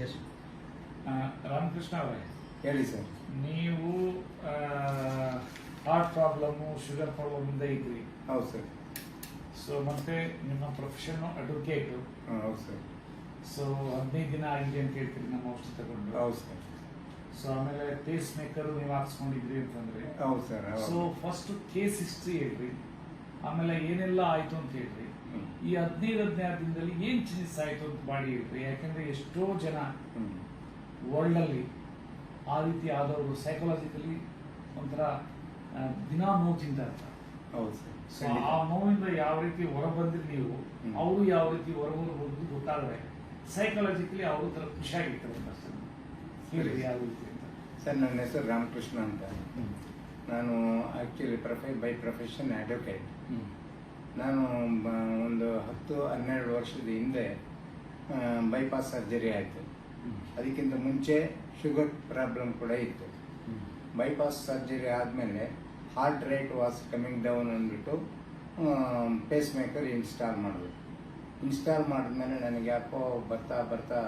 S Ramakrishna ಅವರೇ ಹೇಳಿ sir. ನೀವು ಹಾರ್ಟ್ ಪ್ರಾಬ್ಲಮ್ಮು ಶುಗರ್ ಪ್ರಾಬ್ಲಮಿಂದ ಇದ್ರಿ. ಹೌದು ಸರ್. ಸೊ ಮತ್ತೆ ನಿಮ್ಮ ಪ್ರೊಫೆಷನ್ ಅಡ್ವೊಕೇಟು. ಹೌದು ಸರ್. ಸೊ 15 ದಿನ ಆಗಿದೆ ಅಂತ ಹೇಳ್ತೀರಿ ನಮ್ಮ ಔಷಧಿ ತಗೊಂಡು. ಹೌದು ಸರ್. ಸೊ ಆಮೇಲೆ ಪೇಸ್ ಮೇಕರ್ ನೀವು ಹಾಕ್ಸ್ಕೊಂಡಿದ್ರಿ ಅಂತಂದ್ರೆ. ಹೌದು sir. So first case history ಹೇಳ್ರಿ, ಆಮೇಲೆ ಏನೆಲ್ಲ ಆಯ್ತು ಅಂತ ಹೇಳ್ರಿ. ಈ 15 ದಿನದಲ್ಲಿ ಏನ್ ಚೇಂಜಸ್ ಆಯ್ತು ಅಂತ ಮಾಡಿ ಹೇಳ್ರಿ. ಯಾಕಂದ್ರೆ ಎಷ್ಟೋ ಜನ ವರ್ಲ್ಡ್ ಅಲ್ಲಿ ಆ ರೀತಿ ಆದವರು ಸೈಕಾಲಜಿಕಲಿ ಒಂಥರ ದಿನ ನೋವು ತಿಂತ ಇರ್ತಾರೆ. ಹೌದು ಸರ್. ಸೊ ಆ ನೋವಿಂದ ಯಾವ ರೀತಿ ಹೊರ ಬಂದ್ರಿ ನೀವು, ಅವರು ಯಾವ ರೀತಿ ಹೊರಬರಬಹುದು ಗೊತ್ತಾದ್ರೆ ಸೈಕಾಲಜಿಕಲಿ ಅವರು ತರ ಖುಷಿಯಾಗಿರ್ತಾರೆ ಅಷ್ಟೇ. ಹೇಳಿ ಯಾವ ರೀತಿ ಅಂತ. ಸರ್, ನನ್ನ ಹೆಸರು ರಾಮಕೃಷ್ಣ ಅಂತ. ನಾನು ಆಕ್ಚುಲಿ ಬೈ ಪ್ರೊಫೆಷನ್ ಅಡ್ವೊಕೇಟ್. ನಾನು ಒಂದು 10-12 ವರ್ಷದ ಹಿಂದೆ ಬೈಪಾಸ್ ಸರ್ಜರಿ ಆಯಿತು. ಅದಕ್ಕಿಂತ ಮುಂಚೆ ಶುಗರ್ ಪ್ರಾಬ್ಲಮ್ ಕೂಡ ಇತ್ತು. ಬೈಪಾಸ್ ಸರ್ಜರಿ ಆದಮೇಲೆ heart rate was coming down ಅಂದ್ಬಿಟ್ಟು ಪೇಸ್ ಮೇಕರ್ ಇನ್ಸ್ಟಾಲ್ ಮಾಡಿದ್ರು. ಇನ್ಸ್ಟಾಲ್ ಮಾಡಿದ್ಮೇಲೆ ನನಗೆ ಯಾಕೋ ಬರ್ತಾ ಬರ್ತಾ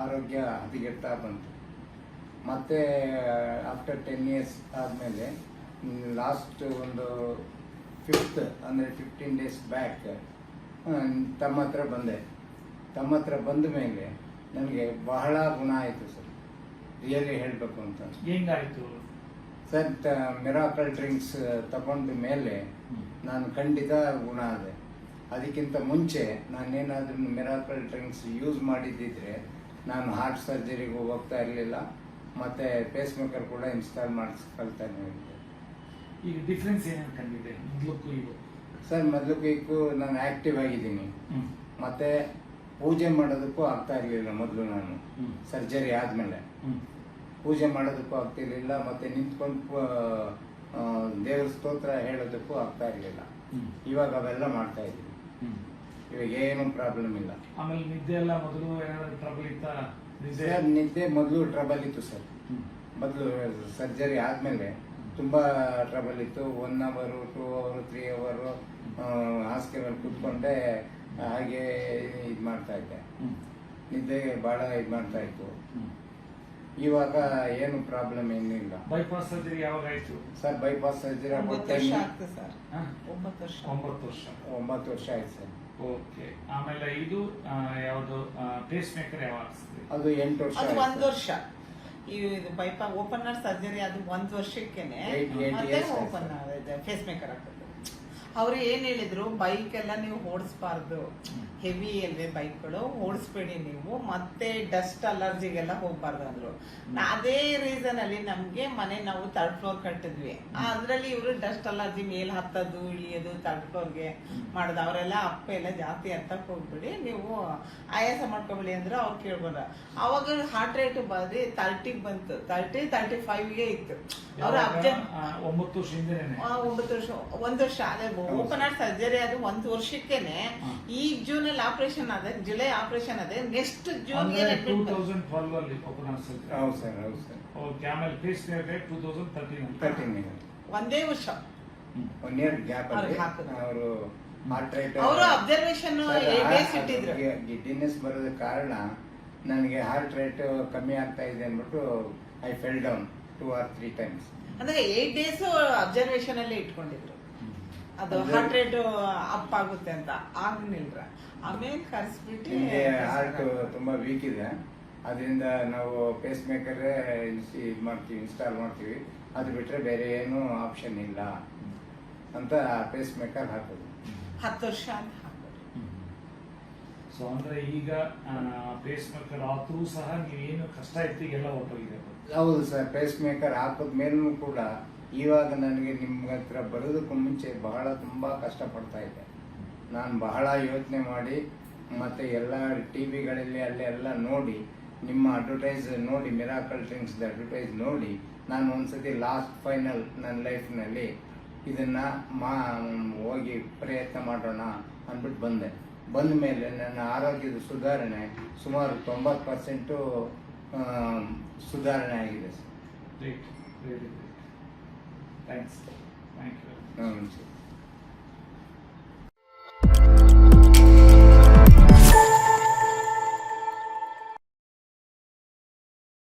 ಆರೋಗ್ಯ ಹದಗೆಡ್ತಾ ಬಂತು. ಮತ್ತೆ ಆಫ್ಟರ್ 10 years ಆದಮೇಲೆ ಲಾಸ್ಟ್ ಒಂದು 5th ಅಂದರೆ 15 days ಬ್ಯಾಕ್ ತಮ್ಮ ಹತ್ರ ಬಂದೆ. ತಮ್ಮ ಹತ್ರ ಬಂದ ಮೇಲೆ ನನಗೆ ಬಹಳ ಗುಣ ಆಯಿತು ಸರ್. ರಿಯಲಿ ಹೇಳಬೇಕು ಅಂತ. ಹೆಂಗಾಯ್ತು ಸರ್? ಮಿರಾಕಲ್ ಡ್ರಿಂಕ್ಸ್ ತಗೊಂಡ ಮೇಲೆ ನಾನು ಖಂಡಿತ ಗುಣ ಆದೆ. ಅದಕ್ಕಿಂತ ಮುಂಚೆ ನಾನೇನಾದ್ರೂ ಮಿರಾಕಲ್ ಡ್ರಿಂಕ್ಸ್ ಯೂಸ್ ಮಾಡಿದ್ದಿದ್ರೆ ನಾನು ಹಾರ್ಟ್ ಸರ್ಜರಿಗೂ ಹೋಗ್ತಾ ಇರಲಿಲ್ಲ, ಮತ್ತೆ ಪೇಸ್ ಮೇಕರ್ ಕೂಡ ಇನ್ಸ್ಟಾಲ್ ಮಾಡಿಸ್ಕೊಳ್ತಾನೆ ಇದ್ದೆ. ಈಗ ಡಿಫ್ರೆನ್ಸ್ ಏನೇನು ಕಂಡಿದೆ ಮೊದಲಕ್ಕೂ ಈಗ? ಸರ್, ಮೊದಲಕ್ಕೂ ನಾನು ಆಕ್ಟಿವ್ ಆಗಿದ್ದೀನಿ. ಮತ್ತೆ ಪೂಜೆ ಮಾಡೋದಕ್ಕೂ ಆಗ್ತಾ ಇರಲಿಲ್ಲ ಮೊದಲು. ನಾನು ಸರ್ಜರಿ ಆದಮೇಲೆ ಪೂಜೆ ಮಾಡೋದಕ್ಕೂ ಆಗ್ತಿರ್ಲಿಲ್ಲ, ಮತ್ತೆ ನಿಂತ್ಕೊಂಡು ದೇವ್ರ ಸ್ತೋತ್ರ ಹೇಳೋದಕ್ಕೂ ಆಗ್ತಾ ಇರಲಿಲ್ಲ. ಇವಾಗ ಅವೆಲ್ಲ ಮಾಡ್ತಾ ಇದ್ದೀನಿ. ಇವಾಗ ಏನು ಪ್ರಾಬ್ಲಮ್ ಇಲ್ಲ. ಆಮೇಲೆ ನಿದ್ದೆ ಎಲ್ಲ ಮೊದಲು ಏನಾದ್ರು ಟ್ರಬಲ್ ಇತ್ತಾ? ನಿದ್ದೆ ಮೊದಲು ಟ್ರಬಲ್ ಇತ್ತು ಸರ್. ಮೊದಲು ಸರ್ಜರಿ ಆದ್ಮೇಲೆ ತುಂಬಾ ಟ್ರಬಲ್ ಇತ್ತು. 1 hour 2 hour 3 hour ಹಾಸಿಗೆಯಲ್ಲಿ ಕೂತ್ಕೊಂಡೆ ಹಾಗೆ ಇದು ಮಾಡ್ತಾ ಇದ್ದೆ. ನಿದ್ದೆ ಬಹಳ ಇದು ಮಾಡ್ತಾ ಇತ್ತು. ಇವಾಗ ಏನು ಪ್ರಾಬ್ಲಮ್ ಏನೂ ಇಲ್ಲ. ಬೈಪಾಸ್ ಸರ್ಜರಿ ಯಾವಾಗ ಆಯ್ತು ಸರ್? ಬೈಪಾಸ್ ಸರ್ಜರಿ 9 ವರ್ಷ ಆಯ್ತು ಸರ್. 9 ವರ್ಷ ಆಯ್ತು ಸರ್. ಓಕೆ. ಆಮೇಲೆ ಇದು ಯಾವುದು ಪೇಸ್ ಮೇಕರ್ ಯಾವಾಗ ಹಾಕ್ಸಿದ್ರಿ? ಅದು 8 ವರ್ಷ. ಅದು 1 ವರ್ಷ. ಇದು ಬೈಪಾಸ್ ಓಪನರ್ ಸರ್ಜರಿ ಅದು 1 ವರ್ಷಕ್ಕೇನೆ ಮತ್ತೆ ಓಪನ್ ಫೇಸ್ ಮೇಕರ್ ಆಗ್ತದೆ. ಅವ್ರು ಏನ್ ಹೇಳಿದ್ರು, ಬೈಕ್ ಎಲ್ಲ ನೀವು ಓಡಿಸ್ಬಾರ್ದು, ಹೆವಿ ಅಲ್ವೇ ಬೈಕ್ಗಳು, ಓಡಿಸ್ಬೇಡಿ ನೀವು, ಮತ್ತೆ ಡಸ್ಟ್ ಅಲರ್ಜಿಗೆಲ್ಲ ಹೋಗ್ಬಾರ್ದು ಅಂದ್ರು. ಅದೇ ರೀಸನ್ ಅಲ್ಲಿ ನಮ್ಗೆ ಮನೆ ನಾವು 3rd floor ಕಟ್ಟಿದ್ವಿ. ಅದ್ರಲ್ಲಿ ಇವರು ಡಸ್ಟ್ ಅಲರ್ಜಿ ಮೇಲ್ ಹತ್ತದು ಇಳಿಯೋದು 3rd floorಗೆ ಮಾಡೋದು. ಅವರೆಲ್ಲ ಅಪ್ಪ ಎಲ್ಲ ಜಾಸ್ತಿ ಹತ್ತಕ್ ಹೋಗ್ಬಿಡಿ, ನೀವು ಆಯಾಸ ಮಾಡ್ಕೊಬೇಡಿ ಅಂದ್ರೆ ಅವ್ರು ಕೇಳ್ಬೋದ. ಅವಾಗ ಹಾರ್ಟ್ ರೇಟ್ ಬಂದು 30 ಬಂತು, 30-35ಗೆ ಇತ್ತು. ಅವ್ರ 9 ವರ್ಷ 9 ವರ್ಷ 1 ವರ್ಷ ಅದೇ ಓಪನ್ ಹಾರ್ಟ್ ಸರ್ಜರಿ ಅದು 1 ವರ್ಷಕ್ಕೇನೆ. ಈ ಜೂನ್ ಅಲ್ಲಿ ಆಪರೇಷನ್ ಅದೇ, ಜುಲೈ ಆಪರೇಷನ್ ಅದೇ, ನೆಕ್ಸ್ಟ್ ಜೂನ್ 2012 ಅಲ್ಲಿ ಓಪನ್ ಹಾರ್ಟ್ ಸರ್ಜರಿ. ಹೌದು ಸರ್. ಹೌದು ಸರ್. ಓಕೆ. ಆಮೇಲೆ ಪೇಸ್ ಮೇಕರ್ 2013 ಒಂದೇ ವರ್ಷ 1 year ಗ್ಯಾಪ್ ಅಲ್ಲಿ ಅವರು ಹಾರ್ಟ್ ರೇಟ್ ಅವರು ಅಬ್ಸರ್ವೇಷನ್ ಇಟ್ಟಿದ್ರು. ಗಿಡ್ಡಿನೆಸ್ ಬರೋದ ಕಾರಣ ನನಗೆ ಹಾರ್ಟ್ ರೇಟ್ ಕಮ್ಮಿ ಆಗ್ತಾ ಇದೆ ಅಂದ್ಬಿಟ್ಟು I fell down 2 or 3 times. ಅಂದ್ರೆ 8 days ಅಬ್ಸರ್ವೇಷನ್ ಅಲ್ಲಿ ಇಟ್ಕೊಂಡಿದ್ರು. ಅದು ಹಾರ್ಟ್ ರೇಟ್ ಅಪ್ ಆಗುತ್ತೆ ಅಂತ ಆಗ್ನಿಲ್ರ. ಆಮೇಲೆ ಕರ್ಸ್ಬಿಟ್ಟು ಹಾರ್ಟ್ ತುಂಬಾ ವೀಕ್ ಇದೆ, ಅದರಿಂದ ನಾವು ಪೇಸ್ ಮೇಕರ್ ಮಾಡ್ತೀವಿ, ಇನ್ಸ್ಟಾಲ್ ಮಾಡ್ತೀವಿ. ಅದು ಬಿಟ್ರೆ ಬೇರೆ ಏನು ಆಪ್ಷನ್ ಇಲ್ಲ ಅಂತ ಪೇಸ್ ಮೇಕರ್ ಹಾಕೋದು. 10 ವರ್ಷ ಅಂತ ಹಾಕೋದು. ಸೊ ಅಂದ್ರೆ ಈಗ ಪೇಸ್ ಮೇಕರ್ ಆದ್ರೂ ಸಹ ನೀವೇನು ಕಷ್ಟ ಇತ್ತು ಎಲ್ಲ ಹೊರಟೋಗಿದೆ. ಹೌದು ಸರ್. ಪೇಸ್ ಮೇಕರ್ ಹಾಕೋದ್ ಮೇಲೂ ಕೂಡ ಇವಾಗ ನನಗೆ ನಿಮ್ಮ ಹತ್ರ ಬರೋದಕ್ಕೂ ಮುಂಚೆ ತುಂಬಾ ಕಷ್ಟಪಡ್ತಾ ಇದ್ದೆ. ನಾನು ಬಹಳ ಯೋಚನೆ ಮಾಡಿ ಮತ್ತೆ ಎಲ್ಲ ಟಿವಿಗಳಲ್ಲಿ ಅಲ್ಲೆಲ್ಲ ನೋಡಿ, ನಿಮ್ಮ ಅಡ್ವರ್ಟೈಸ್ ನೋಡಿ, ಮಿರಾಕಲ್ ಡ್ರಿಂಕ್ಸ್ ಅಡ್ವರ್ಟೈಸ್ ನೋಡಿ, ನಾನು ಒಂದ್ಸತಿ ಲಾಸ್ಟ್ ಫೈನಲ್ ನನ್ನ ಲೈಫ್ನಲ್ಲಿ ಇದನ್ನ ಹೋಗಿ ಪ್ರಯತ್ನ ಮಾಡೋಣ ಅಂದ್ಬಿಟ್ಟು ಬಂದೆ. ಬಂದ ಮೇಲೆ ನನ್ನ ಆರೋಗ್ಯದ ಸುಧಾರಣೆ ಸುಮಾರು 90% ಸುಧಾರಣೆ ಆಗಿದೆ sir. Great. Very good. Thanks. Thank you. ನಮಸ್ತೆ.